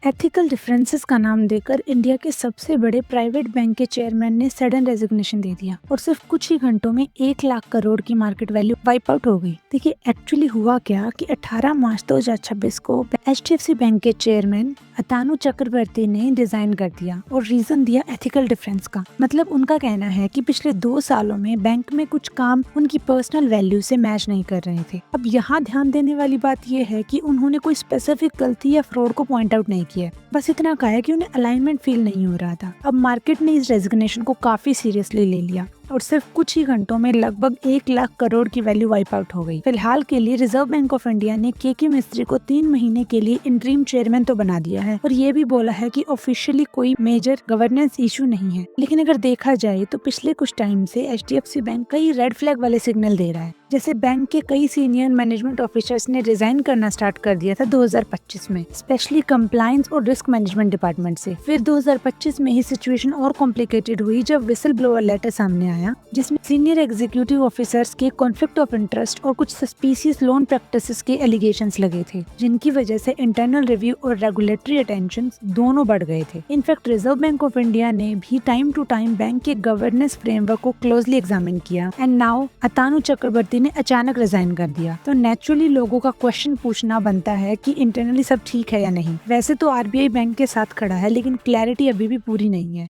Ethical differences का नाम देकर इंडिया के सबसे बड़े प्राइवेट बैंक के चेयरमैन ने सडन रेजिग्नेशन दे दिया और सिर्फ कुछ ही घंटों में 1 लाख करोड़ की मार्केट वैल्यू वाइप आउट हो गई। देखिए एक्चुअली हुआ क्या कि 18 मार्च 2026 को HDFC बैंक के चेयरमैन अतानु चक्रवर्ती ने रिजाइन कर दिया और रीजन दिया एथिकल डिफरेंस का। मतलब उनका कहना है कि पिछले 2 सालों में बैंक में कुछ काम उनकी पर्सनल वैल्यू से मैच नहीं कर रहे थे। अब यहाँ ध्यान देने वाली बात यह है कि उन्होंने कोई स्पेसिफिक गलती या फ्रॉड को पॉइंट आउट नहीं किया, बस इतना कहा है कि उन्हें अलाइनमेंट फील नहीं हो रहा था। अब मार्केट ने इस रेजिग्नेशन को काफी सीरियसली ले लिया और सिर्फ कुछ ही घंटों में लगभग 1 लाख करोड़ की वैल्यू वाइप आउट हो गई। फिलहाल के लिए रिजर्व बैंक ऑफ इंडिया ने के मिस्त्री को 3 महीने के लिए इंटरिम चेयरमैन तो बना दिया है और ये भी बोला है कि ऑफिशियली कोई मेजर गवर्नेंस इशू नहीं है। लेकिन अगर देखा जाए तो पिछले कुछ टाइम से HDFC बैंक कई रेड फ्लैग वाले सिग्नल दे रहा है। जैसे बैंक के कई सीनियर मैनेजमेंट ऑफिसर्स ने रिजाइन करना स्टार्ट कर दिया था 2025 में, स्पेशली कंप्लायंस और रिस्क मैनेजमेंट डिपार्टमेंट से। फिर 2025 में ही सिचुएशन और कॉम्प्लिकेटेड हुई जब विसल ब्लोअर लेटर सामने आया जिसमें सीनियर एग्जीक्यूटिव ऑफिसर्स के कॉन्फ्लिक्ट ऑफ इंटरेस्ट और कुछ सस्पिशियस लोन प्रैक्टिसेस के एलिगेशंस लगे थे, जिनकी वजह से इंटरनल रिव्यू और रेगुलेटरी अटेंशन दोनों बढ़ गए थे। In fact reserve bank of India ने भी टाइम टू टाइम बैंक के गवर्नेंस फ्रेमवर्क को क्लोजली एग्जामिन किया एंड नाउ अतानु चक्रवर्ती ने अचानक रिजाइन कर दिया। तो नेचुरली लोगों का क्वेश्चन पूछना बनता है कि इंटरनली सब ठीक है या नहीं। वैसे तो RBI बैंक के साथ खड़ा है, लेकिन क्लैरिटी अभी भी पूरी नहीं है।